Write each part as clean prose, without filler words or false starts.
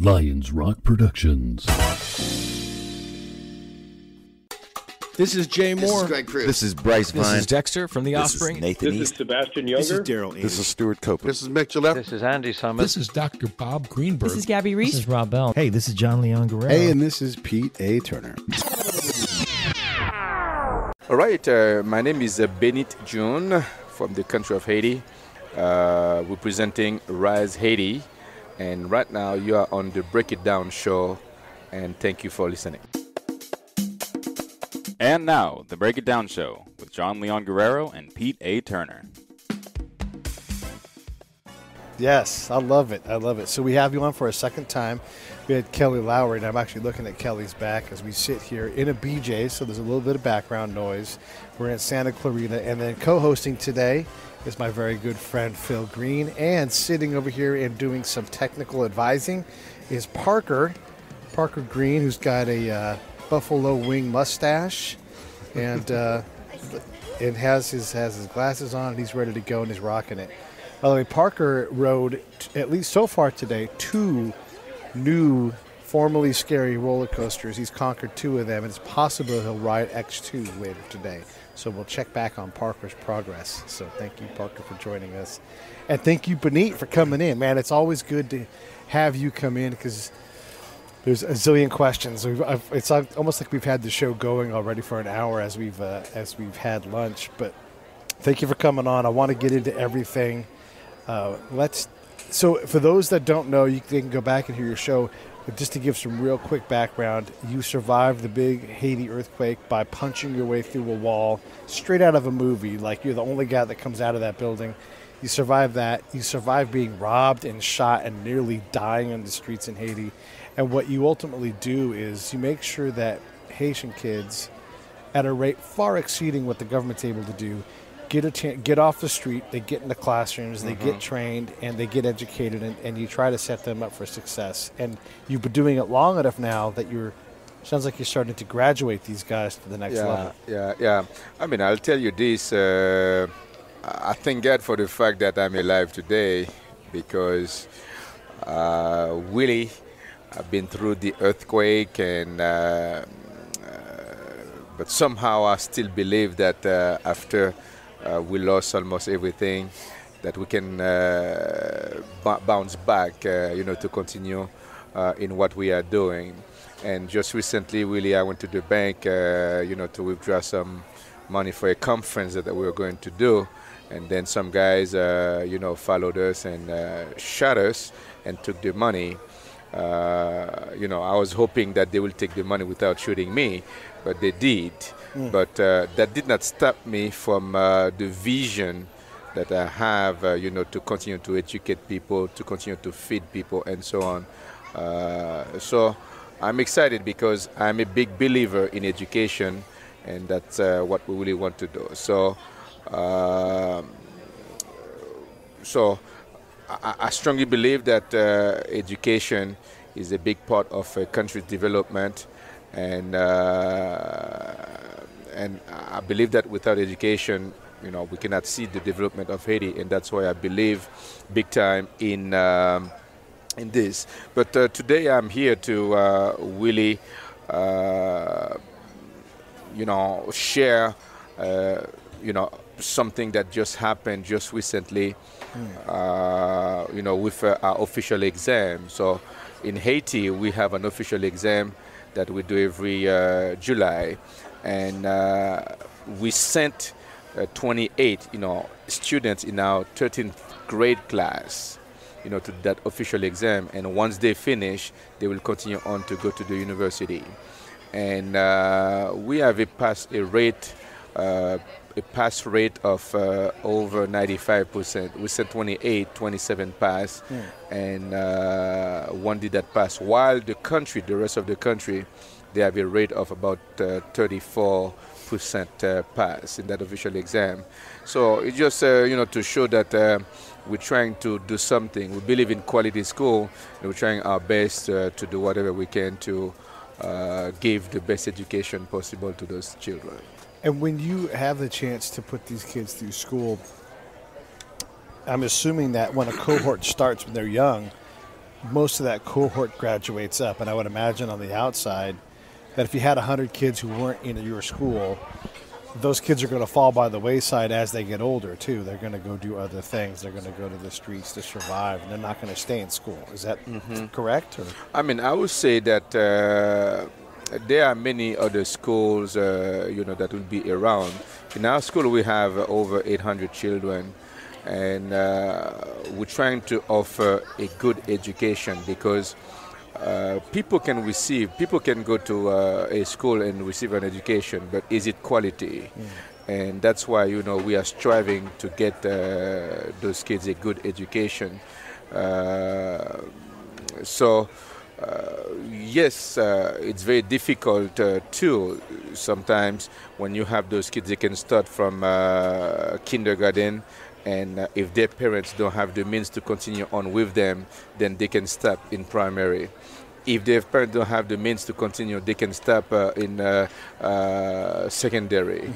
Lions Rock Productions. This is Jay Moore. This is Greg Cruz. This is Bryce Vine. This is Dexter from The Offspring. This is Nathan This East. is Sebastian Younger. This is Daryl Amy. This is Stuart Copeland. This is Mick Gillette. This is Andy Summers. This is Dr. Bob Greenberg. This is Gabby Reese. This is Rob Bell. Hey, this is John Leon Guerrero. Hey, and this is Pete A. Turner. All right, my name is Benite Jeune from the country of Haiti, representing Rise Haiti. And right now you are on the Break It Down show, and thank you for listening. And now, the Break It Down show with John Leon Guerrero and Pete A. Turner. Yes, I love it. I love it. So we have you on for a second time. We had Kelly Lowrey, and I'm actually looking at Kelly's back as we sit here in a BJ, so there's a little bit of background noise. We're in Santa Clarita, and then co-hosting today is my very good friend Phil Green, and sitting over here and doing some technical advising is Parker Green, who's got a buffalo wing mustache, and has his glasses on, and he's ready to go, and he's rocking it. By the way, Parker rode, at least so far today, 2 new, formerly scary roller coasters. He's conquered 2 of them, and it's possible he'll ride X2 later today. So we'll check back on Parker's progress. So thank you, Parker, for joining us. And thank you, Benite, for coming in. Man, it's always good to have you come in because there's a zillion questions. It's almost like we've had the show going already for an hour as we've had lunch. But thank you for coming on. I want to get into everything. So for those that don't know, they can go back and hear your show. But just to give some real quick background, you survived the big Haiti earthquake by punching your way through a wall, straight out of a movie. Like, you're the only guy that comes out of that building. You survived that. You survived being robbed and shot and nearly dying on the streets in Haiti. And what you ultimately do is you make sure that Haitian kids, at a rate far exceeding what the government's able to do, get off the street, they get into classrooms, they get trained, and they get educated, and you try to set them up for success. And you've been doing it long enough now that sounds like you're starting to graduate these guys to the next level. Yeah. I mean, I'll tell you this. I thank God for the fact that I'm alive today because really I've been through the earthquake, and but somehow I still believe that after we lost almost everything, that we can bounce back, to continue in what we are doing. And just recently, really, I went to the bank, to withdraw some money for a conference that we were going to do. And then some guys, followed us and shot us and took the money. I was hoping that they will take the money without shooting me, but they did. But that did not stop me from the vision that I have, to continue to educate people, to continue to feed people, and so on. So I'm excited because I'm a big believer in education, and that's what we really want to do. So, I strongly believe that education is a big part of a country's development, and I believe that without education, we cannot see the development of Haiti, and that's why I believe big time in this. But today I'm here to really, share, something that just happened just recently, with our official exam. So in Haiti, we have an official exam that we do every July. And we sent 28, students in our 13th grade class, to that official exam. And once they finish, they will continue on to go to the university. And we have a pass rate of over 95%. We sent 27 pass, and one did that pass. While the rest of the country, they have a rate of about 34% pass in that official exam. So it's just, to show that we're trying to do something. We believe in quality school, and we're trying our best to do whatever we can to give the best education possible to those children. And when you have the chance to put these kids through school, I'm assuming that when a cohort starts when they're young, most of that cohort graduates up, and I would imagine on the outside that if you had 100 kids who weren't in your school, those kids are going to fall by the wayside as they get older, too. They're going to go do other things. They're going to go to the streets to survive, and they're not going to stay in school. Is that correct? Or? I mean, I would say that there are many other schools, that will be around. In our school, we have over 800 children, and we're trying to offer a good education because people can go to a school and receive an education, but is it quality? And that's why, we are striving to get those kids a good education. Yes, it's very difficult too. Sometimes when you have those kids, they can start from kindergarten, and if their parents don't have the means to continue on with them, then they can stop in primary. If their parents don't have the means to continue, they can stop in secondary.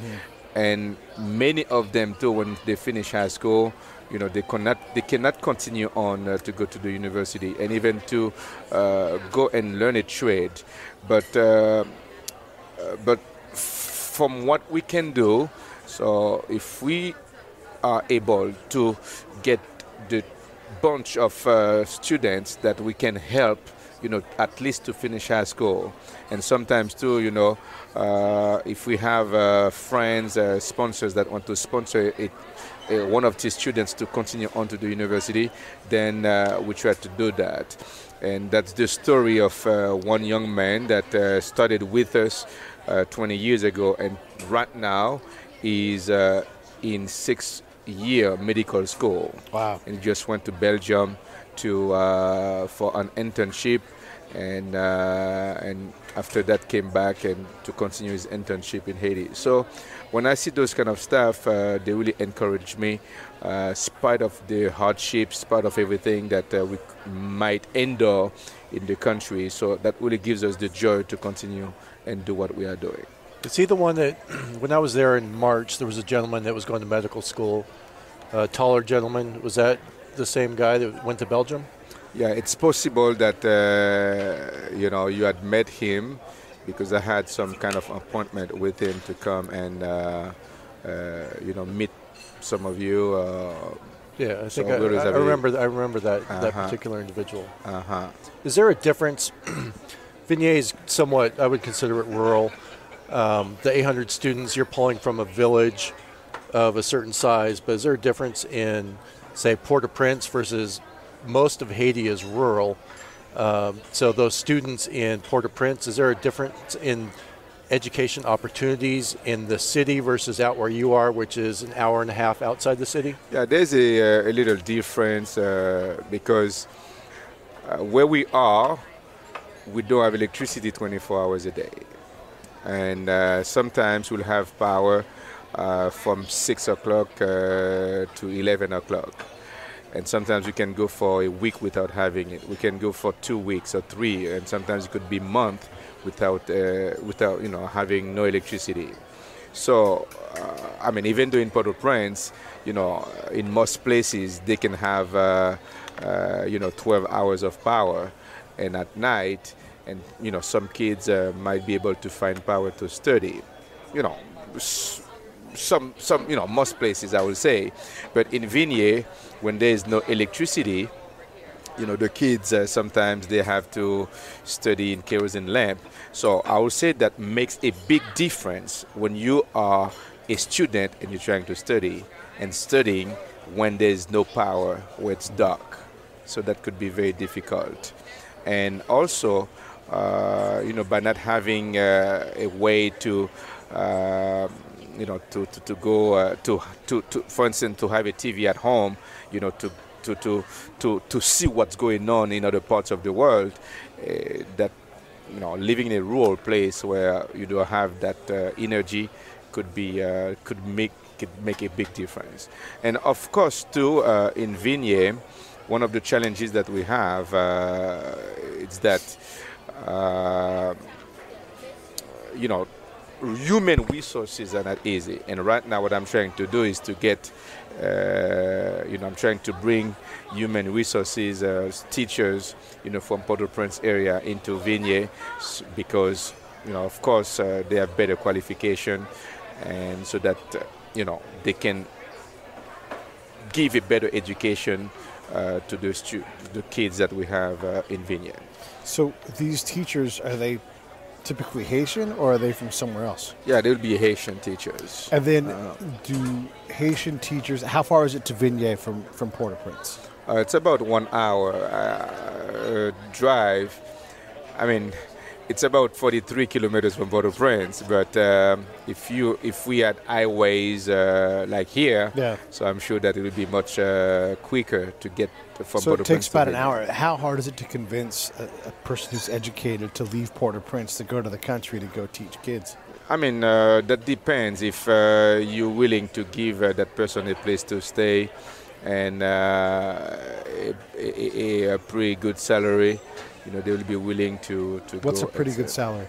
And many of them too, when they finish high school, they cannot continue on to go to the university and even to go and learn a trade. But from what we can do, so if we are able to get the bunch of students that we can help, at least to finish high school, and sometimes too, if we have friends, sponsors that want to sponsor it. One of these students to continue on to the university, then we try to do that. And that's the story of one young man that started with us 20 years ago, and right now is in 6-year medical school. Wow. And he just went to Belgium for an internship, and after that came back and to continue his internship in Haiti. So when I see those kind of stuff, they really encourage me, spite of the hardships, spite of everything that we might endure in the country. So that really gives us the joy to continue and do what we are doing. Is he the one that, when I was there in March, there was a gentleman that was going to medical school, a taller gentleman. Was that the same guy that went to Belgium? Yeah, it's possible that, you had met him, because I had some kind of appointment with him to come and, meet some of you. Yeah, I think I remember that particular individual. Is there a difference? Vignier is somewhat, I would consider it rural. The 800 students, you're pulling from a village of a certain size, but is there a difference in, say, Port-au-Prince versus most of Haiti is rural? So those students in Port-au-Prince, is there a difference in education opportunities in the city versus out where you are, which is an hour and a half outside the city? Yeah, there's a little difference because where we are, we don't have electricity 24 hours a day. And sometimes we'll have power from 6 o'clock to 11 o'clock. And sometimes we can go for a week without having it. We can go for 2 weeks or 3, and sometimes it could be a month without having no electricity. So, even though in Port-au-Prince, in most places they can have 12 hours of power, and at night, and some kids might be able to find power to study. Some most places I would say, but in Vignier, when there is no electricity, the kids sometimes they have to study in kerosene lamp. So I would say that makes a big difference when you are a student and you're trying to study, and studying when there is no power, where it's dark. So that could be very difficult. And also, by not having a way to to go for instance, to have a TV at home, to see what's going on in other parts of the world, that living in a rural place where you don't have that energy could make a big difference. And of course too, in Vignier, one of the challenges that we have is that human resources are not easy. And right now what I'm trying to do is to get, I'm trying to bring human resources, teachers, from Port-au-Prince area into Vigny because, of course, they have better qualification and so that, they can give a better education to the kids that we have in Vigny. So these teachers, are they typically Haitian or are they from somewhere else? Yeah, they'll be Haitian teachers. And then do Haitian teachers, how far is it to Vigny from Port-au-Prince? It's about 1 hour drive. I mean, it's about 43 kilometers from Port-au-Prince, but if we had highways like here, so I'm sure that it would be much quicker to get from Port-au-Prince. So it takes about an hour. How hard is it to convince a person who's educated to leave Port-au-Prince to go to the country to go teach kids? I mean, that depends. If you're willing to give that person a place to stay and a pretty good salary, they will be willing to go. What's a pretty good salary?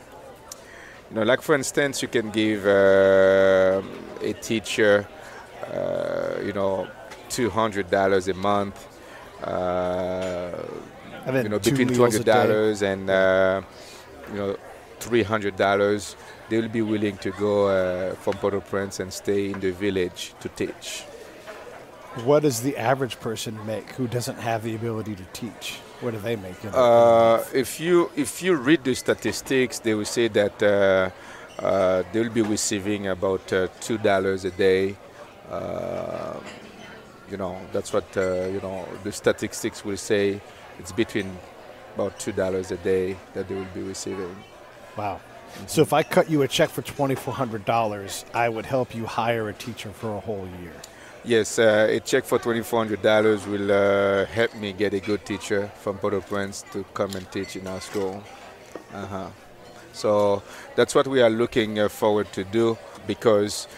Like for instance, you can give a teacher, $200 a month, between $200 and $300. They will be willing to go from Port-au-Prince and stay in the village to teach. What does the average person make who doesn't have the ability to teach? What do they make? If you read the statistics, they will say that they will be receiving about $2 a day. That's what the statistics will say. It's between about $2 a day that they will be receiving. Wow. Mm-hmm. So if I cut you a check for $2,400, I would help you hire a teacher for a whole year. Yes, a check for $2,400 will help me get a good teacher from Port-au-Prince to come and teach in our school. So that's what we are looking forward to do because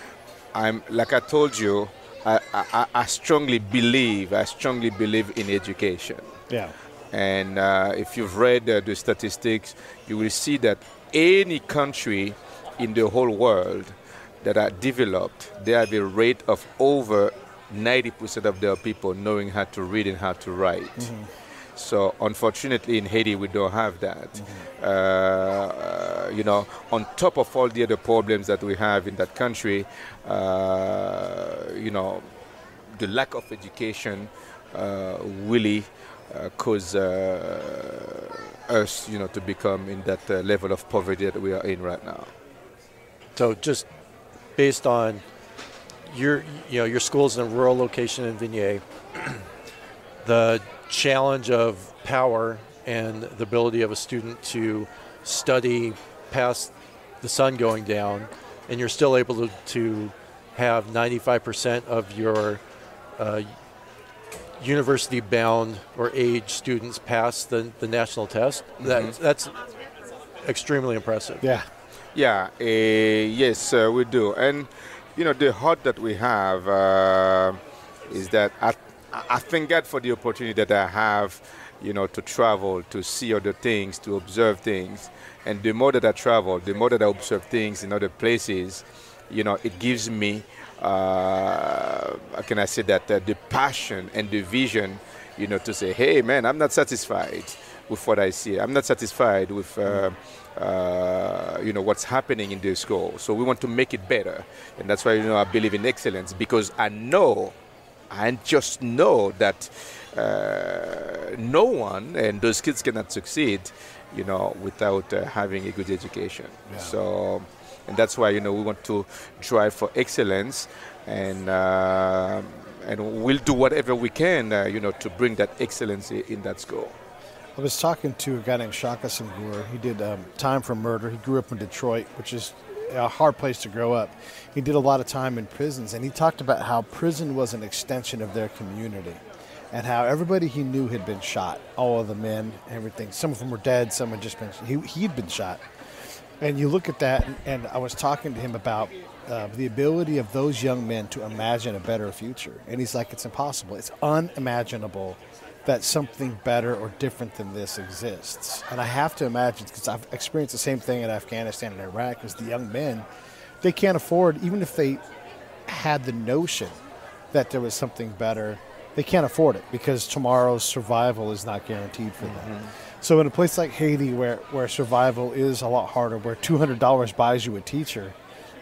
like I told you, I strongly believe in education. Yeah. And if you've read the statistics, you will see that any country in the whole world that are developed, they have a rate of over 90% of their people knowing how to read and how to write. Mm-hmm. So unfortunately in Haiti we don't have that. Mm-hmm. On top of all the other problems that we have in that country, the lack of education really cause us, to become in that level of poverty that we are in right now. So just based on your school's in a rural location in Vigny, the challenge of power and the ability of a student to study past the sun going down, and you're still able to have 95% of your university-bound or age students pass the national test. Mm-hmm. That's extremely impressive. Yeah. Yeah, yes, we do. And, the heart that we have is that I thank God for the opportunity that I have, to travel, to see other things, to observe things. And the more that I travel, the more that I observe things in other places, it gives me, how can I say that, the passion and the vision, to say, hey, man, I'm not satisfied with what I see. I'm not satisfied with what's happening in the school. So we want to make it better. And that's why, I believe in excellence, because I just know that no one, and those kids cannot succeed, without having a good education. Yeah. So, and that's why, we want to drive for excellence, and we'll do whatever we can, to bring that excellence in that school. I was talking to a guy named Shaka Senghor. He did time for murder. He grew up in Detroit, which is a hard place to grow up. He did a lot of time in prisons, and he talked about how prison was an extension of their community and how everybody he knew had been shot, all of the men, everything. Some of them were dead, some had just been, he'd been shot. And you look at that, and I was talking to him about the ability of those young men to imagine a better future. And he's like, it's impossible. It's unimaginable that something better or different than this exists. And I have to imagine, because I've experienced the same thing in Afghanistan and Iraq, is the young men, they can't afford, even if they had the notion that there was something better, they can't afford it because tomorrow's survival is not guaranteed for them. So in a place like Haiti where survival is a lot harder, where $200 buys you a teacher,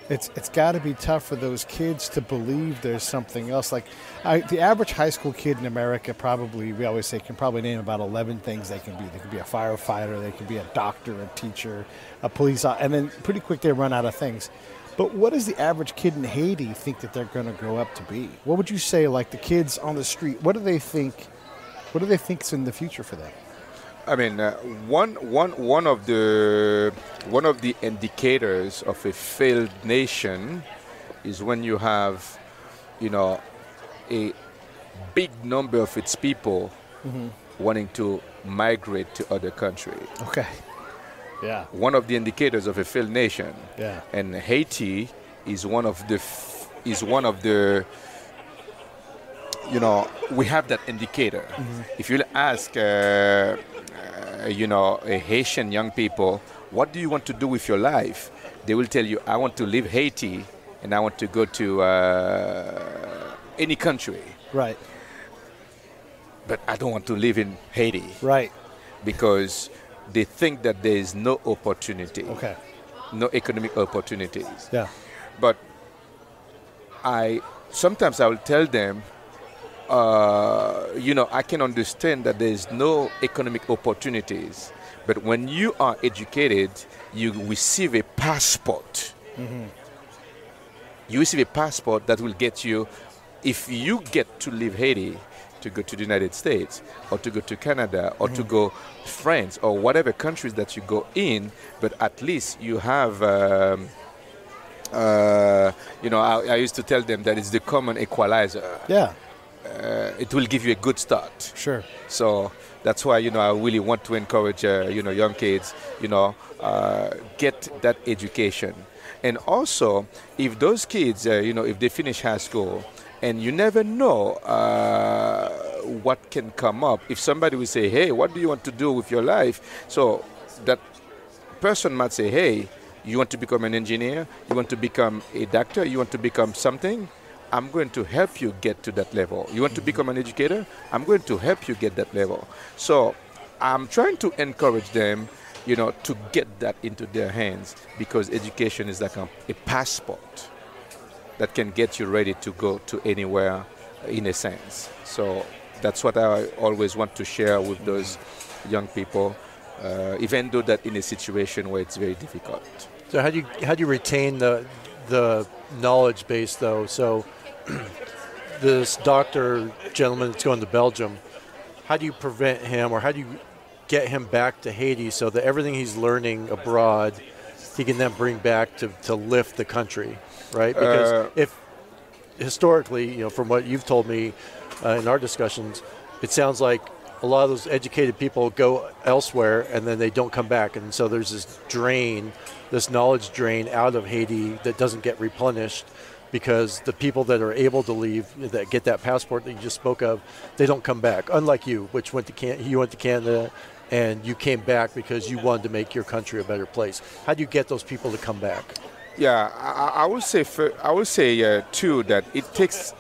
it's got to be tough for those kids to believe there's something else. Like the average high school kid in America probably, we always say, can probably name about 11 things they can be. They can be a firefighter, they can be a doctor, a teacher, a police officer, and then pretty quick they run out of things. But what does the average kid in Haiti think that they're going to grow up to be? What would you say, like the kids on the street, what do they think is in the future for them? I mean, one of the indicators of a failed nation is when you have, a big number of its people wanting to migrate to other countries. Okay. Yeah. One of the indicators of a failed nation. Yeah. And Haiti is one of the we have that indicator. If you ask a Haitian young people, what do you want to do with your life? They will tell you, I want to leave Haiti and I want to go to any country. Right. But I don't want to live in Haiti. Right. Because they think that there is no opportunity. Okay. No economic opportunities. Yeah. But sometimes I will tell them, I can understand that there is no economic opportunities, but when you are educated, you receive a passport. You receive a passport that will get you, if you get to leave Haiti, to go to the United States, or to go to Canada, or to go France, or whatever countries that you go in, but at least you have, I used to tell them that it's the common equalizer. Yeah. It will give you a good start. Sure. So that's why, I really want to encourage, young kids, get that education. And also, if those kids, if they finish high school, and you never know what can come up. If somebody will say, hey, what do you want to do with your life? So that person might say, hey, you want to become an engineer? You want to become a doctor? You want to become something? I'm going to help you get to that level. You want to become an educator? I'm going to help you get that level. So I'm trying to encourage them, to get that into their hands, because education is like a passport that can get you ready to go to anywhere, in a sense. So that's what I always want to share with those young people, even though that in a situation where it's very difficult. So how do you retain the knowledge base, though? So this gentleman that's going to Belgium, how do you prevent him, or how do you get him back to Haiti so that everything he's learning abroad he can then bring back to lift the country, right? Because if historically, from what you've told me in our discussions, it sounds like a lot of those educated people go elsewhere and then they don't come back, and so there's this knowledge drain out of Haiti that doesn't get replenished, because the people that are able to leave, that get that passport that you just spoke of, they don't come back. Unlike you, which went to Canada, and you came back because you wanted to make your country a better place. How do you get those people to come back? Yeah, I would say too that it takes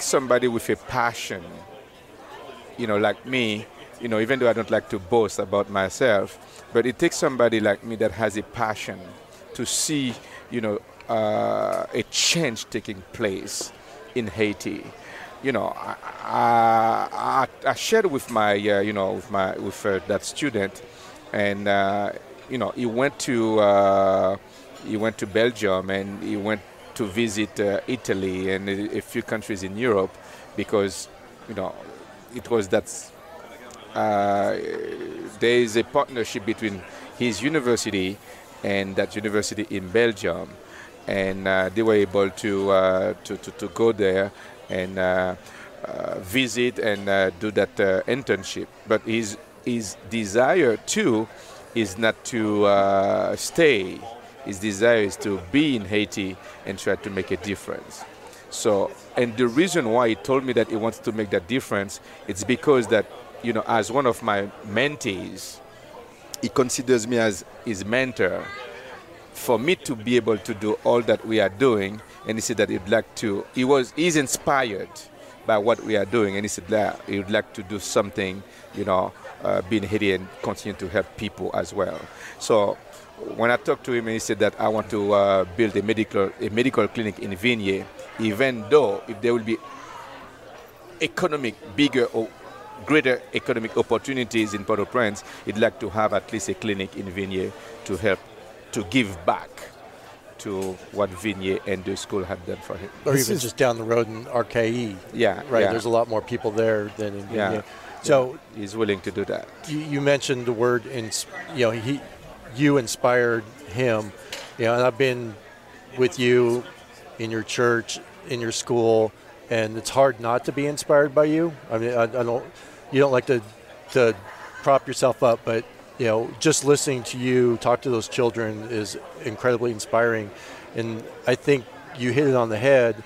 somebody with a passion, like me, even though I don't like to boast about myself, but it takes somebody like me that has a passion to see, a change taking place in Haiti. I shared with my, with that student, and he went to Belgium, and he went to visit Italy and a few countries in Europe, because it was that there is a partnership between his university and that university in Belgium, and they were able to go there and visit and do that internship. But his desire too is not to stay. His desire is to be in Haiti and try to make a difference. So, and the reason why he told me that he wants to make that difference, it's because that, you know, as one of my mentees, he considers me as his mentor. For me to be able to do all that we are doing, and he said that he'd like to, he's inspired by what we are doing, and he said that he would like to do something, you know, be in Haiti and continue to help people as well. So when I talked to him, and he said that I want to build a medical clinic in Vignay, even though if there will be bigger or greater economic opportunities in Port-au-Prince, he'd like to have at least a clinic in Vignay to help to give back to what Vignay and the school have done for him. Or even just down the road in RKE. Yeah. Right, yeah. There's a lot more people there than in Vignay. Yeah. So he's willing to do that. You mentioned the word, you inspired him. You know, and I've been with you in your church, in your school, and it's hard not to be inspired by you. I mean, you don't like to prop yourself up, but you know, just listening to you talk to those children is incredibly inspiring. And I think you hit it on the head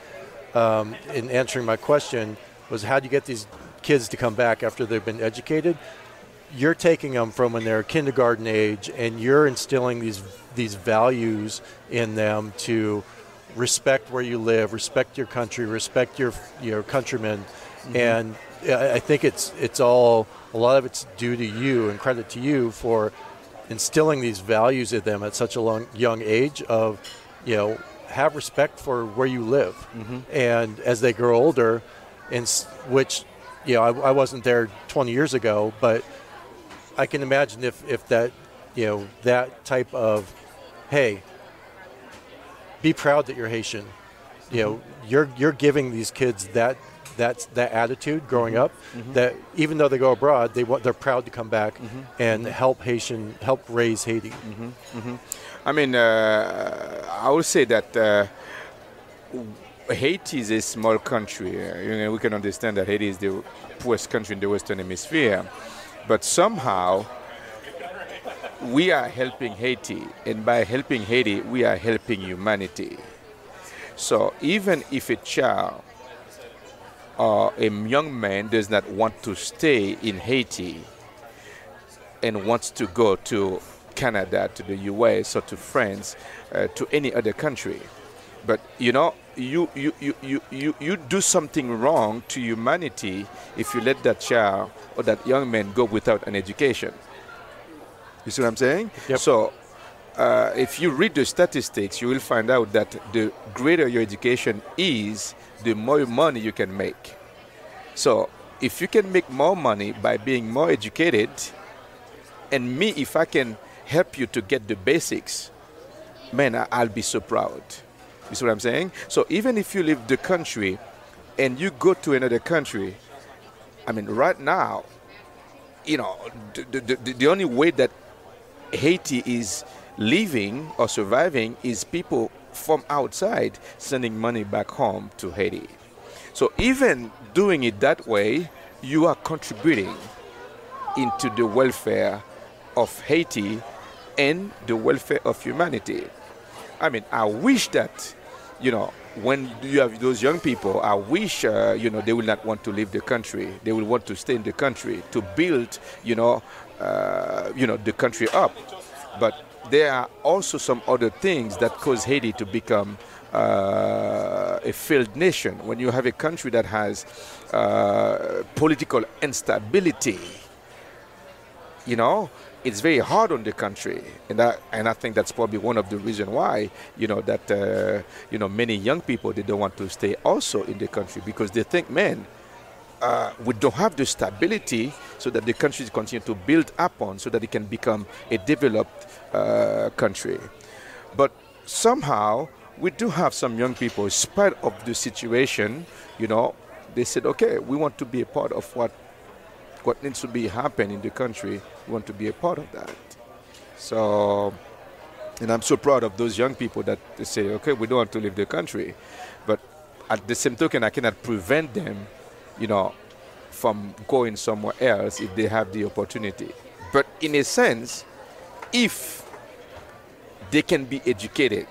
in answering my question, was how do you get these kids to come back after they've been educated? You're taking them from when they're kindergarten age, and you're instilling these values in them to respect where you live, respect your country, respect your countrymen. Mm-hmm. And I think it's all, a lot of it's due to you and credit to you for instilling these values in them at such a young age of, you know, have respect for where you live. Mm-hmm. And as they grow older, which, you know, I wasn't there 20 years ago, but I can imagine if that, you know, that type of, hey, be proud that you're Haitian. You know, you're giving these kids that attitude growing up, that even though they go abroad, they're proud to come back and help raise Haiti. I mean, I would say that Haiti is a small country. You know, we can understand that Haiti is the poorest country in the Western Hemisphere, but somehow we are helping Haiti, and by helping Haiti, we are helping humanity. So even if a child or a young man does not want to stay in Haiti and wants to go to Canada, to the US, or to France, to any other country, but you know, you do something wrong to humanity if you let that child or that young man go without an education. You see what I'm saying? Yep. So if you read the statistics, you will find out that the greater your education is, the more money you can make. So if you can make more money by being more educated, and me, if I can help you to get the basics, man, I'll be so proud. You see what I'm saying? So even if you leave the country and you go to another country, I mean, right now, you know, the only way that Haiti is living or surviving is people from outside sending money back home to Haiti. So even doing it that way, you are contributing into the welfare of Haiti and the welfare of humanity. I mean, I wish that, you know, when you have those young people, I wish, you know, they will not want to leave the country. They will want to stay in the country to build, the country up. But there are also some other things that cause Haiti to become a failed nation. When you have a country that has political instability, you know, it's very hard on the country, and I think that's probably one of the reasons why, you know, that many young people, they don't want to stay also in the country, because they think, man, we don't have the stability so that the country continue to build upon, so that it can become a developed country. But somehow we do have some young people, in spite of the situation, you know, they said, okay, we want to be a part of what needs to be happen in the country. We want to be a part of that. So, and I'm so proud of those young people that they say, okay, we don't want to leave the country, but at the same token, I cannot prevent them, you know, from going somewhere else if they have the opportunity. But in a sense, if they can be educated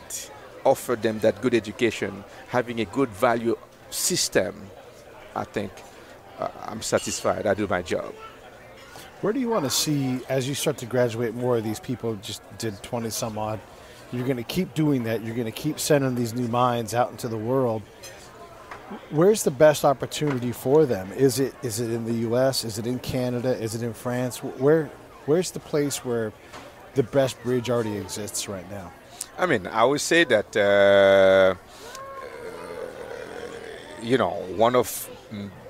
offer them that good education, having a good value system, I think I'm satisfied. I do my job. Where do you want to see, as you start to graduate more of these people, just did 20 some odd, you're going to keep doing that, you're going to keep sending these new minds out into the world. Where's the best opportunity for them? Is it in the U.S.? Is it in Canada? Is it in France? Where's the place where the best bridge already exists right now? I mean, I would say that, one of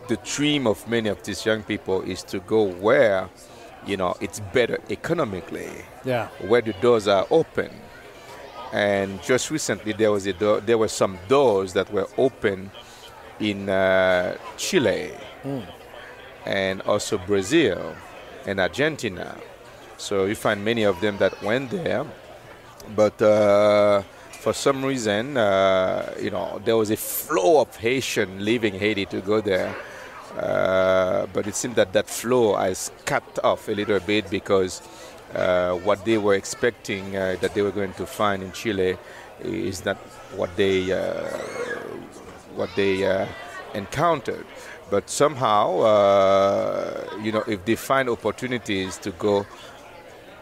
the dream of many of these young people is to go where, it's better economically, where the doors are open. And just recently, there were some doors that were open in Chile and also Brazil and Argentina. So you find many of them that went there, but for some reason, there was a flow of Haitian leaving Haiti to go there. But it seemed that flow has cut off a little bit because what they were expecting that they were going to find in Chile is not what they encountered. But somehow, if they find opportunities to go,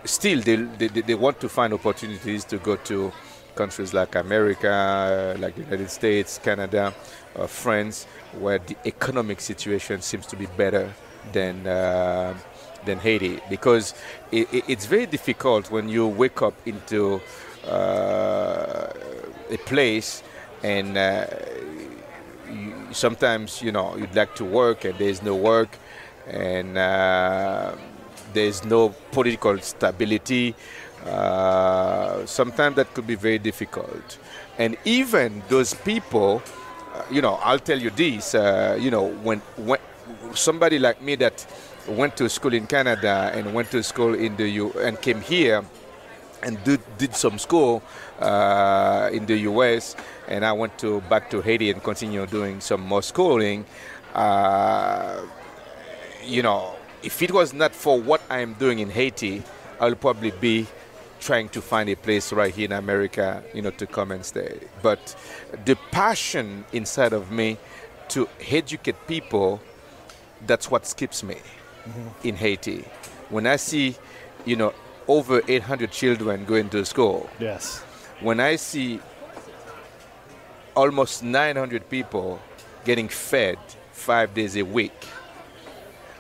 still they want to find opportunities to go to countries like America, like the United States, Canada, France, where the economic situation seems to be better than Haiti. Because it's very difficult when you wake up into a place and sometimes you'd like to work and there's no work and there's no political stability. Sometimes that could be very difficult. And even those people, I'll tell you this, when somebody like me that went to school in Canada and went to school in the and came here and did some school in the U.S. and I went back to Haiti and continued doing some more schooling. If it was not for what I am doing in Haiti, I'll probably be trying to find a place right here in America, to come and stay. But the passion inside of me to educate people, that's what keeps me in Haiti. When I see, over 800 children going to school. Yes. When I see almost 900 people getting fed 5 days a week.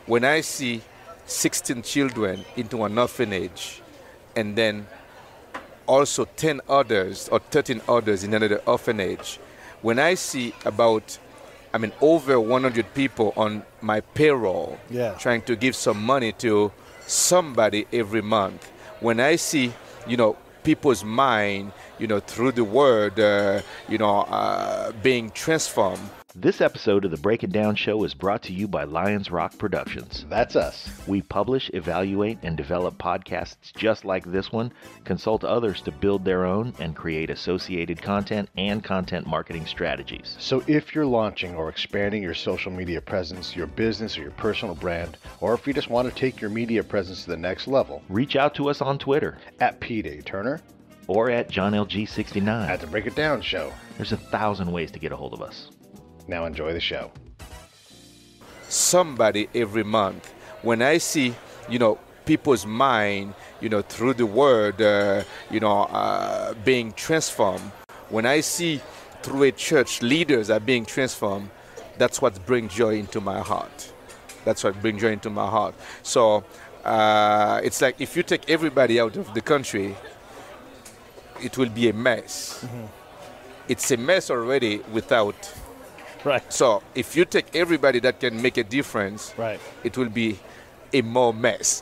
When I see 16 children into an orphanage and then also 10 others or 13 others in another orphanage, when I see over 100 people on my payroll trying to give some money to somebody every month, when I see, people's mind, through the word, being transformed. This episode of the Break It Down Show is brought to you by Lions Rock Productions. That's us. We publish, evaluate, and develop podcasts just like this one, consult others to build their own, and create associated content and content marketing strategies. So if you're launching or expanding your social media presence, your business or your personal brand, or if you just want to take your media presence to the next level, reach out to us on Twitter at Pete A. Turner or at JohnLG69 at the Break It Down Show. There's 1,000 ways to get a hold of us. Now enjoy the show. Somebody every month. When I see, people's mind, through the word, being transformed. When I see through a church leaders are being transformed, that's what brings joy into my heart. That's what brings joy into my heart. So it's like if you take everybody out of the country, it will be a mess. Mm-hmm. It's a mess already without. Right. So if you take everybody that can make a difference, it will be a more mess.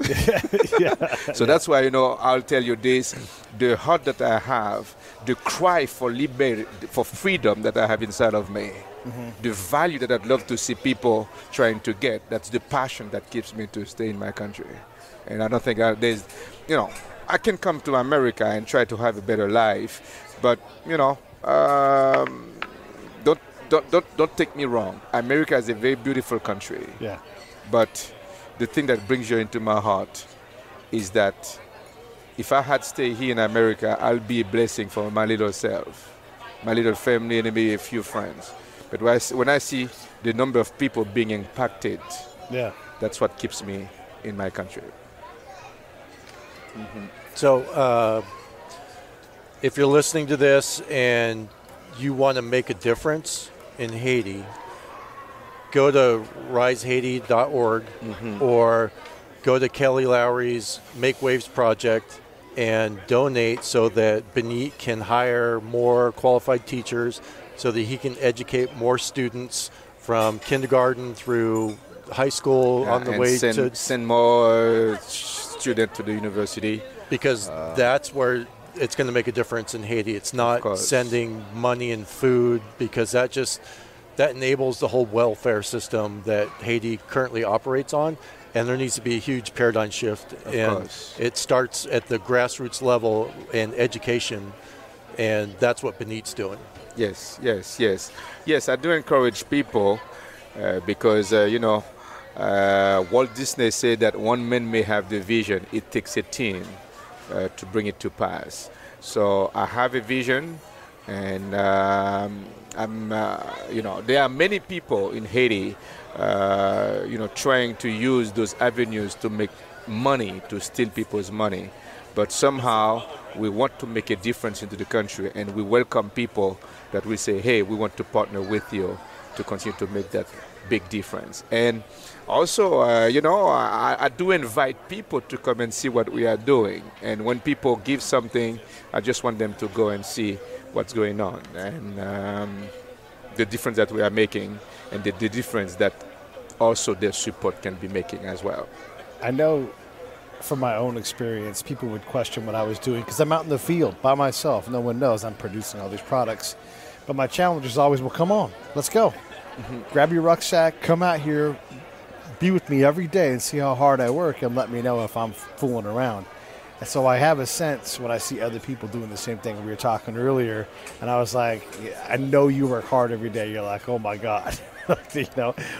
So that's why, I'll tell you this, the heart that I have, the cry for liberty, for freedom that I have inside of me, the value that I'd love to see people trying to get, that's the passion that keeps me to stay in my country. And I don't think there's, I can come to America and try to have a better life, but, Don't take me wrong. America is a very beautiful country. Yeah. But the thing that brings joy into my heart is that if I had stayed here in America, I'll be a blessing for my little self. my little family and maybe a few friends. But when I see the number of people being impacted, that's what keeps me in my country. Mm-hmm. So if you're listening to this and you want to make a difference in Haiti, go to risehaiti.org or go to Kelly Lowrey's Make Waves project and donate so that Benite can hire more qualified teachers so that he can educate more students from kindergarten through high school on the way to send more students to the university. Because that's where it's going to make a difference in Haiti. It's not sending money and food, because that enables the whole welfare system that Haiti currently operates on. And there needs to be a huge paradigm shift. It starts at the grassroots level in education, and that's what Benite's doing. Yes. I do encourage people because, Walt Disney said that one man may have the vision. It takes a team to bring it to pass. So I have a vision, and there are many people in Haiti trying to use those avenues to make money, to steal people's money. But somehow we want to make a difference into the country, and we welcome people that will say, hey, we want to partner with you to continue to make that big difference. And also, I do invite people to come and see what we are doing. And when people give something, I just want them to go and see what's going on, and the difference that we are making, and the difference that also their support can be making as well. I know from my own experience, people would question what I was doing because I'm out in the field by myself. No one knows I'm producing all these products. But my challenge is always, well, come on, let's go. Grab your rucksack, come out here, be with me every day and see how hard I work, and let me know if I'm fooling around. And so I have a sense when I see other people doing the same thing. We were talking earlier, and I was like, I know you work hard every day. You're like, oh, my God.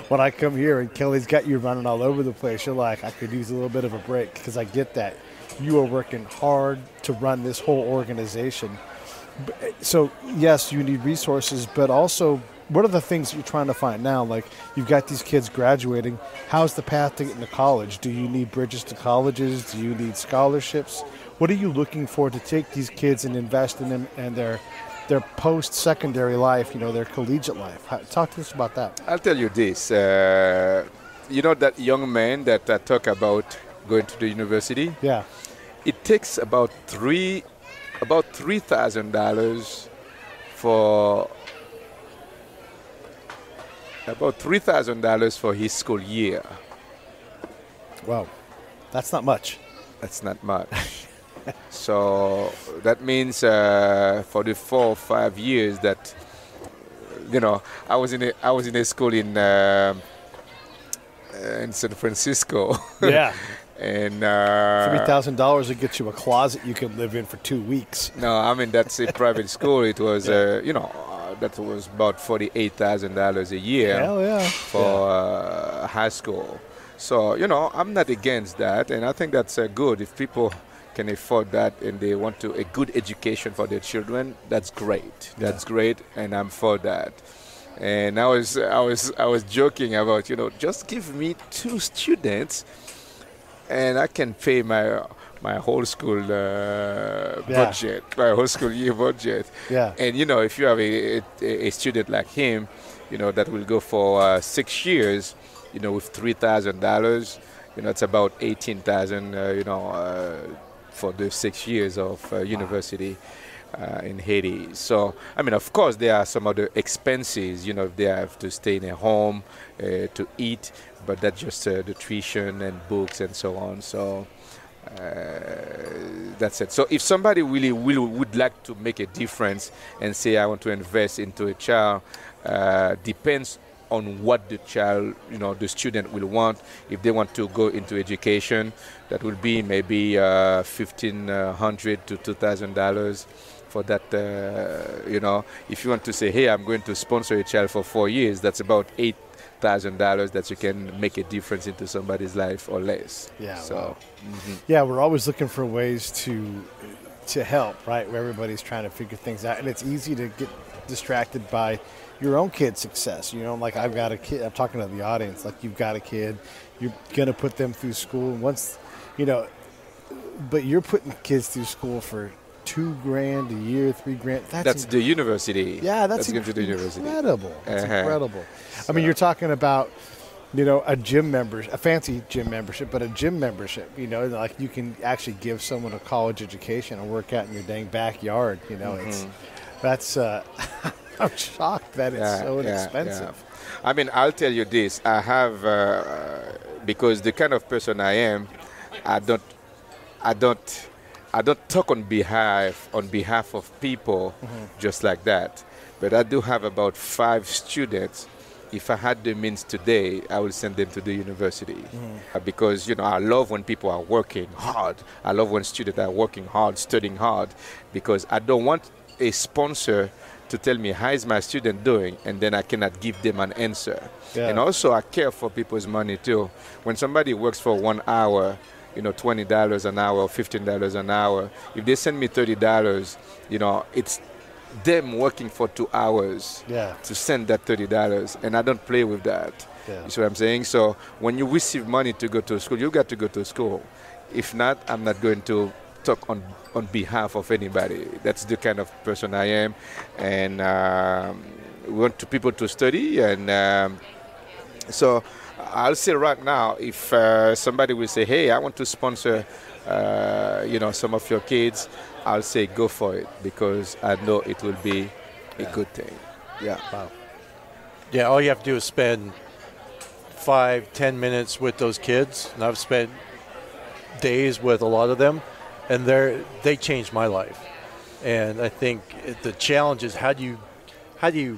When I come here and Kelly's got you running all over the place, you're like, I could use a little bit of a break, because I get that. You are working hard to run this whole organization. So, yes, you need resources, but also, what are the things that you're trying to find now? Like, you've got these kids graduating. How's the path to get into college? Do you need bridges to colleges? Do you need scholarships? What are you looking for to take these kids and invest in them and their post-secondary life, their collegiate life? Talk to us about that. I'll tell you this. That young man that I talk about going to the university? Yeah. It takes about $3,000 for his school year. Wow. That's not much. That's not much. So that means for the 4 or 5 years that I was in a school in San Francisco. Yeah. And $3,000 would get you a closet you can live in for 2 weeks. No, I mean that's a private school. It was that was about $48,000 a year. Hell yeah. For high school. So I'm not against that, and I think that's good if people can afford that and they want a good education for their children. That's great. That's great, and I'm for that. And I was joking about just give me 2 students, and I can pay my whole school budget, my whole school year budget. Yeah. And if you have a student like him, that will go for 6 years, with $3,000, it's about $18,000, for the 6 years of university in Haiti. So, I mean, of course, there are some other expenses, if they have to stay in a home to eat, but that's just the tuition and books and so on. So that's it. So if somebody really would like to make a difference and say, I want to invest into a child, depends on what the child, the student will want. If they want to go into education, that will be maybe $1,500 to $2,000 for that. If you want to say, hey, I'm going to sponsor a child for 4 years, that's about $8,000 that you can make a difference into somebody's life or less. Yeah. So, wow. Yeah, we're always looking for ways to help, right? Where everybody's trying to figure things out, and it's easy to distracted by your own kid's success. You know, like I've got a kid. I'm talking to the audience. Like you've got a kid. You're gonna put them through school. And once, you know, but you're putting kids through school for $2,000 a year, $3,000. That's the university. Yeah, that's going to the university. Incredible. That's incredible. So, I mean, you're talking about, you know, a gym membership, a fancy gym membership, but a gym membership. You know, like you can actually give someone a college education and work out in your dang backyard. You know, that's. I'm shocked that it's so inexpensive. Yeah. I mean, I'll tell you this. I have because the kind of person I am, I don't talk on behalf of people just like that. But I do have about 5 students. If I had the means today, I would send them to the university. Because, you know, I love when people are working hard. I love when students are working hard, studying hard, because I don't want a sponsor to tell me how is my student doing, and then I cannot give them an answer. Yeah. And also I care for people's money too. When somebody works for 1 hour, you know, $20 an hour or $15 an hour, if they send me $30, you know, it's them working for 2 hours to send that $30, and I don't play with that. Yeah. You see what I'm saying? So when you receive money to go to school, you got to go to school. If not, I'm not going to talk on behalf of anybody. That's the kind of person I am, and we want people to study. And so I'll say right now, if somebody will say, "Hey, I want to sponsor, you know, some of your kids," I'll say go for it, because I know it will be a good thing. Yeah. Wow. Yeah. All you have to do is spend 5-10 minutes with those kids, and I've spent days with a lot of them. And they changed my life, and I think the challenge is how do you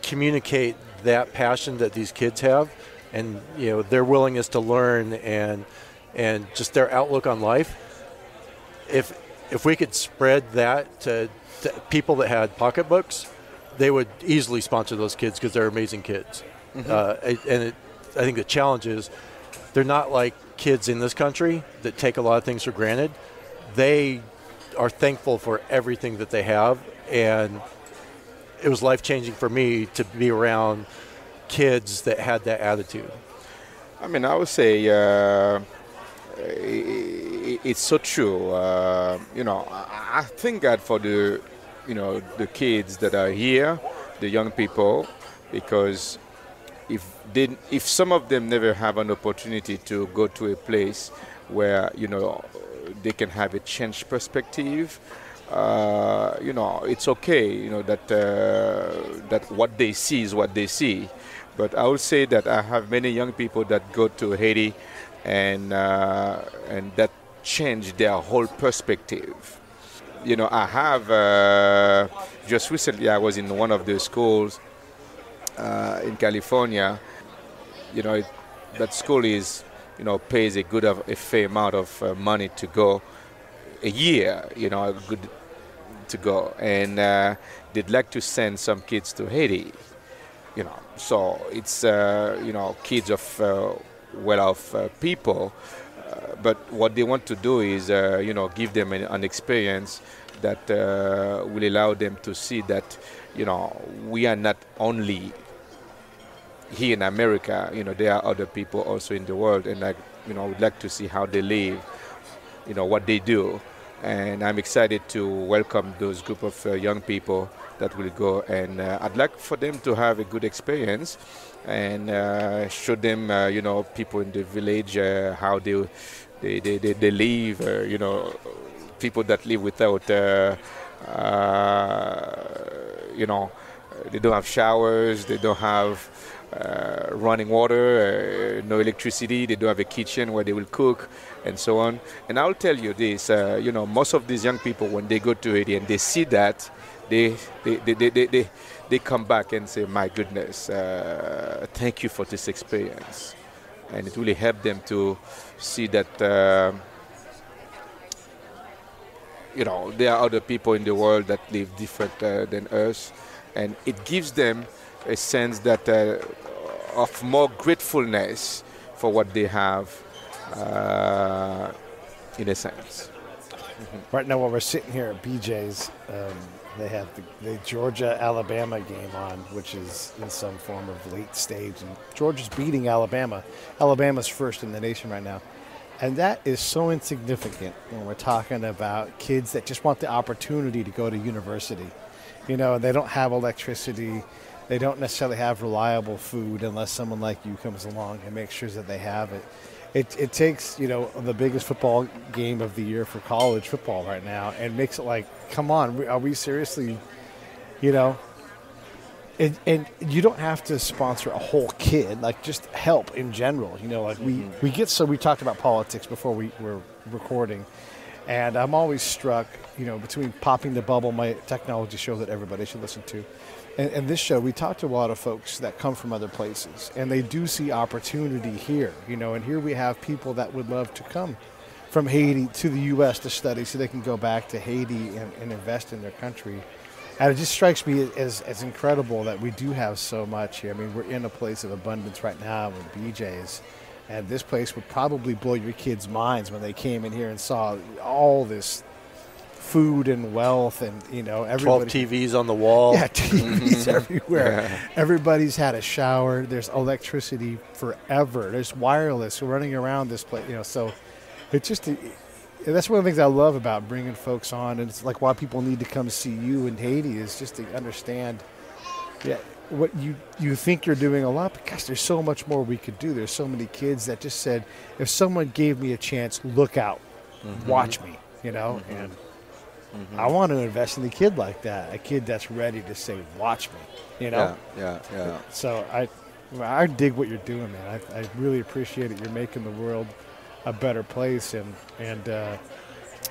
communicate that passion that these kids have, and you know their willingness to learn and just their outlook on life. If we could spread that to people that had pocketbooks, they would easily sponsor those kids because they're amazing kids. I think the challenge is they're not like kids in this country that take a lot of things for granted. They are thankful for everything that they have, and it was life-changing for me to be around kids that had that attitude. I mean, I would say it's so true. You know, I thank God for the kids that are here, the young people, because if some of them never have an opportunity to go to a place where, you know, they can have a change perspective, you know, it's okay, you know, that what they see is what they see. But I would say that I have many young people that go to Haiti and that change their whole perspective. You know, I have, just recently I was in one of the schools in California. You know, that school is, you know, pays a fair amount of money to go a year, you know, good to go. And they'd like to send some kids to Haiti, you know. So it's, you know, kids of well-off people. But what they want to do is, you know, give them an experience that will allow them to see that, you know, we are not only here in America, you know, there are other people also in the world, and I, you know, would like to see how they live, you know, what they do. And I'm excited to welcome those group of young people that will go, and I'd like for them to have a good experience and show them, you know, people in the village how they live, you know, people that live without, you know, they don't have showers, they don't have running water, no electricity, they don't have a kitchen where they will cook, and so on. And I'll tell you this, you know, most of these young people, when they go to Haiti and they see that, they come back and say, my goodness, thank you for this experience. And it really helped them to see that, you know, there are other people in the world that live different than us. And it gives them a sense that of more gratefulness for what they have, in a sense. Right now, while we're sitting here at BJ's, they have the Georgia-Alabama game on, which is in some form of late stage. And Georgia's beating Alabama. Alabama's first in the nation right now. And that is so insignificant when we're talking about kids that just want the opportunity to go to university. You know, they don't have electricity. They don't necessarily have reliable food unless someone like you comes along and makes sure that they have it. It takes, you know, the biggest football game of the year for college football right now and makes it like, come on, are we seriously, you know? And you don't have to sponsor a whole kid, like just help in general. You know, like we talked about politics before we were recording, and I'm always struck, you know, between Popping the Bubble, my technology show that everybody should listen to, and this show, we talk to a lot of folks that come from other places, and they do see opportunity here, you know, and here we have people that would love to come from Haiti to the U.S. to study so they can go back to Haiti and invest in their country. And it just strikes me as incredible that we do have so much here. I mean, we're in a place of abundance right now with BJ's, and this place would probably blow your kids' minds when they came in here and saw all this food and wealth, and you know, everybody. 12 TVs on the wall. Yeah, TVs everywhere. Yeah. Everybody's had a shower. There's electricity forever. There's wireless running around this place. You know, so it's just that's one of the things I love about bringing folks on, and it's like why people need to come see you in Haiti is just to understand, what you think you're doing a lot, but gosh, there's so much more we could do. There's so many kids that just said, if someone gave me a chance, look out, watch me, you know, and I want to invest in a kid like that, a kid that's ready to say, watch me, you know? Yeah. So I dig what you're doing, man. I really appreciate it. You're making the world a better place, and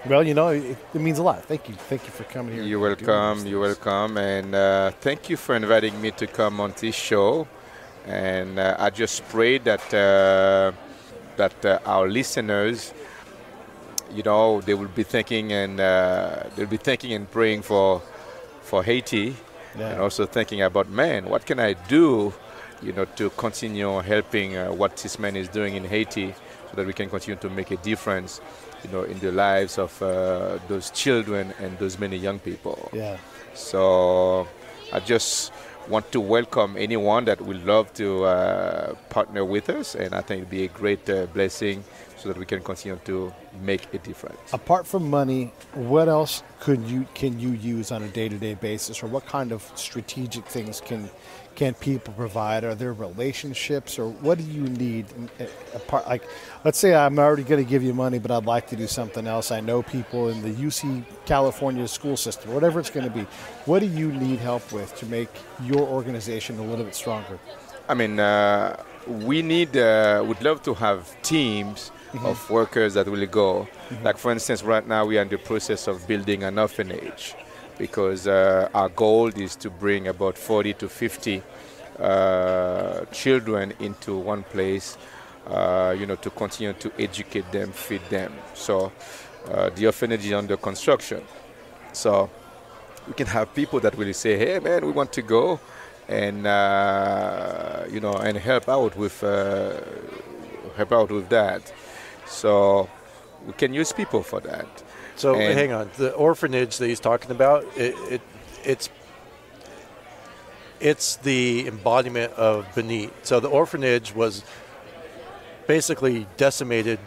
well, you know, it means a lot. Thank you for coming here. You're welcome, and thank you for inviting me to come on this show. And I just pray that our listeners, you know, they will be thinking and praying for Haiti, and also thinking about, man, what can I do, you know, to continue helping what this man is doing in Haiti, so that we can continue to make a difference, you know, in the lives of those children and those many young people. Yeah. So I just want to welcome anyone that would love to partner with us, and I think it'd be a great blessing, so that we can continue to make a difference. Apart from money, what else can you use on a day-to-day basis, or what kind of strategic things can people provide? Are there relationships, or what do you need? Apart, like, let's say I'm already going to give you money, but I'd like to do something else. I know people in the UC California school system, whatever it's going to be. What do you need help with to make your organization a little bit stronger? I mean, would love to have teams of workers that will go. Like, for instance, right now we are in the process of building an orphanage, because our goal is to bring about 40 to 50 children into one place, you know, to continue to educate them, feed them. So the orphanage is under construction. So we can have people that will say, hey, man, we want to go and, you know, and help out with that. So we can use people for that. So hang on, the orphanage that he's talking about, it's the embodiment of Benite. So the orphanage was basically decimated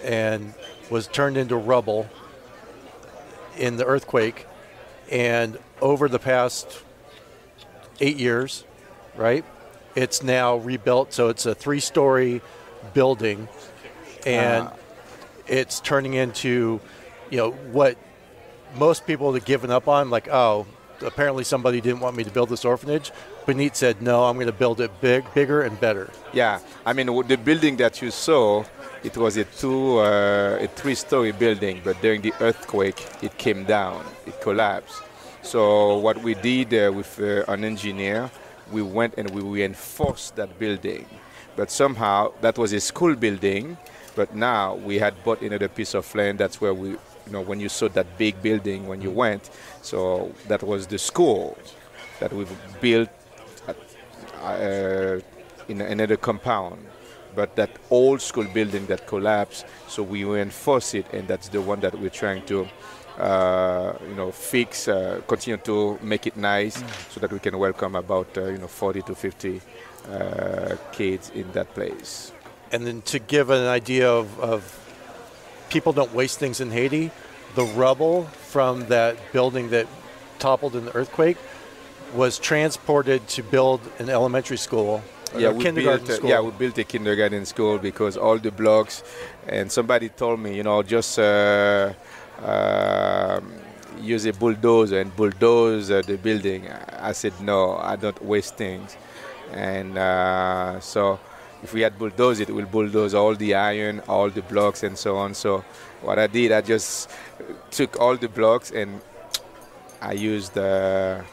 and was turned into rubble in the earthquake, and over the past 8 years, right, it's now rebuilt. So it's a 3-story building, and it's turning into, you know, what most people have given up on, like, oh, apparently somebody didn't want me to build this orphanage. Benite said, no, I'm going to build it bigger and better. Yeah, I mean, the building that you saw, it was a 3-story building, but during the earthquake, it came down, it collapsed. So what we did with an engineer, we went and we reinforced that building. But somehow, that was a school building, but now we had bought another piece of land. That's where we, you know, when you saw that big building when you went, so that was the school that we've built in another compound. but that old school building that collapsed, so we reinforce it, and that's the one that we're trying to fix, continue to make it nice, so that we can welcome about 40 to 50 kids in that place. And then to give an idea of people don't waste things in Haiti, the rubble from that building that toppled in the earthquake was transported to build an elementary school. Kindergarten school. Yeah, we built a kindergarten school because all the blocks, and somebody told me, just use a bulldozer and bulldoze the building. I said, no, I don't waste things. And so if we had bulldozed it, we'll bulldoze all the iron, all the blocks, and so on. So what I did, I just took all the blocks and I used to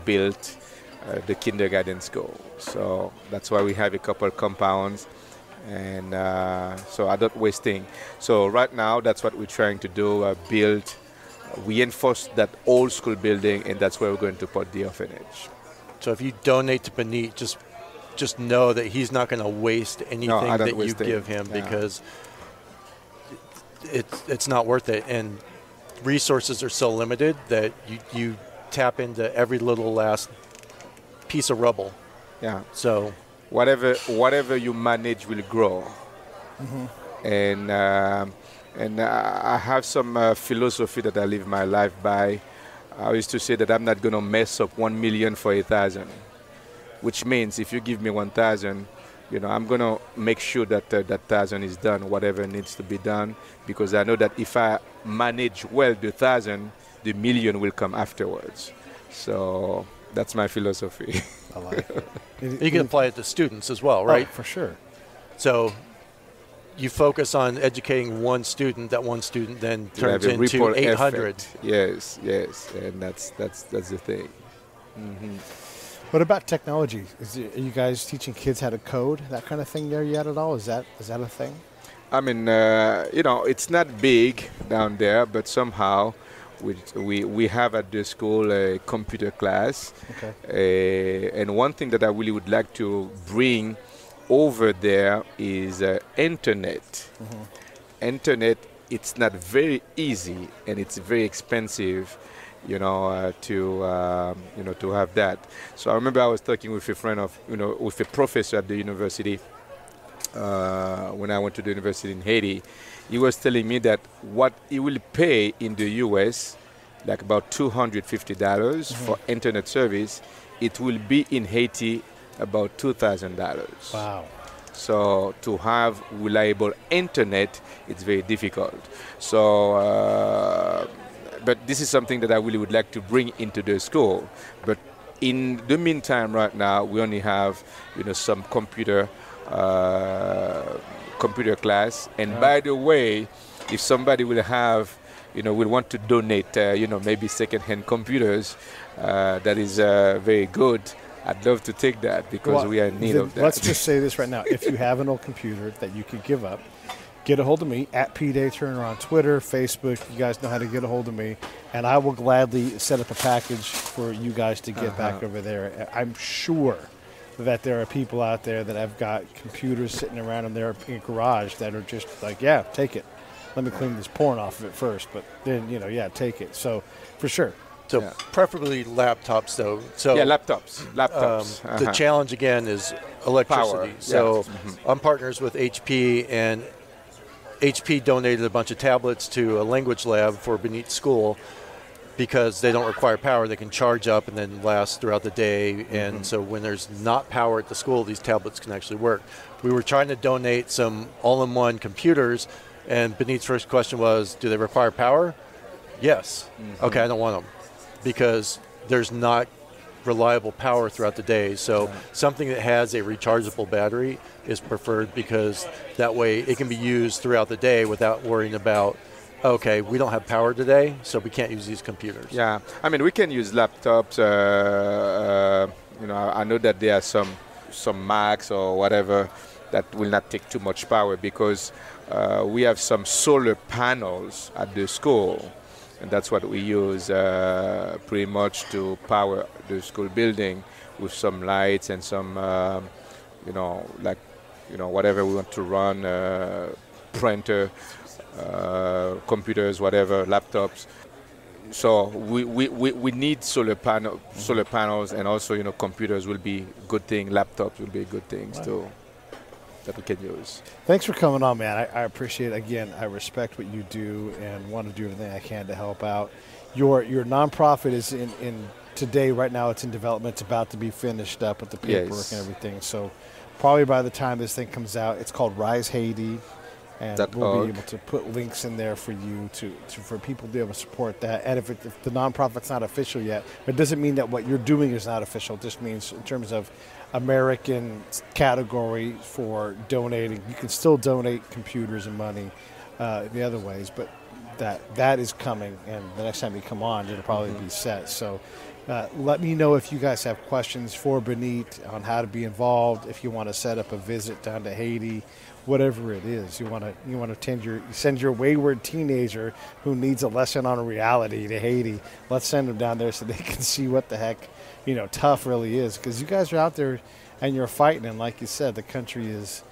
build the kindergarten school. So that's why we have a couple compounds, and so I don't waste things. So right now, that's what we're trying to do, build, reinforce that old school building, and that's where we're going to put the orphanage. So if you donate to Benite, just know that he's not going to waste anything that you give him, because it's not worth it. And resources are so limited that you tap into every little last piece of rubble. Yeah. So whatever you manage will grow. And I have some philosophy that I live my life by. I used to say that I'm not going to mess up 1 million for 1,000, which means if you give me 1,000, I'm going to make sure that that 1,000 is done, whatever needs to be done, because I know that if I manage well the 1,000, the million will come afterwards. So that's my philosophy. I like it. You can apply it to students as well, right? Oh, for sure. So you focus on educating one student, that one student then turns into 800. Effect. Yes, and that's the thing. What about technology? Are you guys teaching kids how to code, that kind of thing there yet at all? Is that a thing? I mean, it's not big down there, but somehow we have at the school a computer class. Okay. And one thing that I really would like to bring over there is internet. Internet, it's not very easy, and it's very expensive, to have that. So I remember I was talking with a friend with a professor at the university when I went to the university in Haiti. He was telling me that what he will pay in the U.S., like about $250 for internet service, it will be in Haiti about $2,000. Wow. So to have reliable internet, it's very difficult. So, but this is something that I really would like to bring into the school. But in the meantime, right now, we only have, some computer class. And by the way, if somebody will have, will want to donate, maybe second-hand computers, that is very good. I'd love to take that because we are in need of that. Let's just say this right now. If you have an old computer that you could give up, get a hold of me at P. Turner on Twitter, Facebook. You guys know how to get a hold of me. And I will gladly set up a package for you guys to get back over there. I'm sure that there are people out there that have got computers sitting around in their garage that are just like, yeah, take it. Let me clean this porn off of it first. But then, take it. So, for sure. So preferably laptops, though. So laptops. The challenge again is electricity. Power. So I'm partners with HP, and HP donated a bunch of tablets to a language lab for Benite School because they don't require power. They can charge up and then last throughout the day. And so when there's not power at the school, these tablets can actually work. We were trying to donate some all-in-one computers, and Benite's first question was, do they require power? Yes. Okay, I don't want them, because there's not reliable power throughout the day. So something that has a rechargeable battery is preferred, because that way it can be used throughout the day without worrying about, okay, we don't have power today, so we can't use these computers. Yeah, I mean, we can use laptops. I know that there are some Macs or whatever that will not take too much power, because we have some solar panels at the school. And that's what we use pretty much to power the school building, with some lights and some, like whatever we want to run, printer, computers, whatever, laptops. So we need solar panels, and also computers will be good thing, laptops will be good things too that we can use. Thanks for coming on, man. I appreciate it. Again, I respect what you do and want to do everything I can to help out. Your nonprofit is in today, right now it's in development. It's about to be finished up with the paperwork and everything. So probably by the time this thing comes out, it's called Rise Haiti. And we'll be able to put links in there for you for people to be able to support that. And if the nonprofit's not official yet, it doesn't mean that what you're doing is not official. It just means in terms of American category for donating, you can still donate computers and money the other ways, but that is coming. And the next time you come on, it'll probably be set. So let me know if you guys have questions for Benite on how to be involved. If you want to set up a visit down to Haiti, whatever it is, you want to send your wayward teenager who needs a lesson on reality to Haiti. Let's send them down there so they can see what the heck tough really is, because you guys are out there and you're fighting, and like you said, the country is,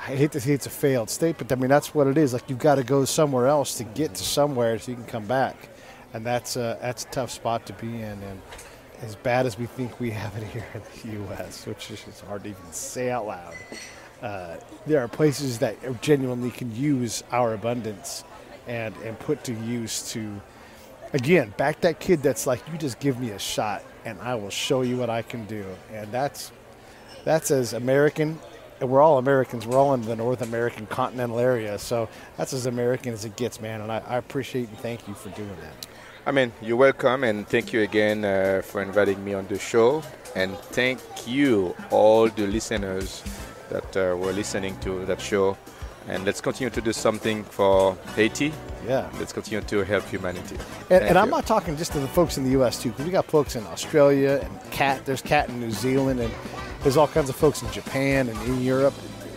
I hate to say it's a failed state, but I mean that's what it is. Like, you've got to go somewhere else to get to somewhere so you can come back, and that's a tough spot to be in. And as bad as we think we have it here in the U.S., which is just hard to even say out loud, there are places that genuinely can use our abundance and put to use to, again, back that kid that's like, you just give me a shot and I will show you what I can do. And that's as American, and we're all Americans. We're all in the North American continental area. So that's as American as it gets, man. And I appreciate and thank you for doing that. I mean, you're welcome, and thank you again for inviting me on the show. And thank you, all the listeners that were listening to that show. And let's continue to do something for Haiti. Yeah. Let's continue to help humanity. And I'm not talking just to the folks in the U.S. too, because we got folks in Australia and there's Cat in New Zealand, and there's all kinds of folks in Japan and in Europe.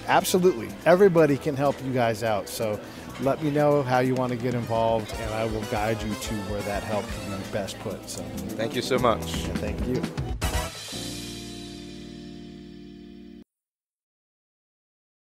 Absolutely. Everybody can help you guys out. So let me know how you want to get involved, and I will guide you to where that help can be best put. So thank you so much. Thank you.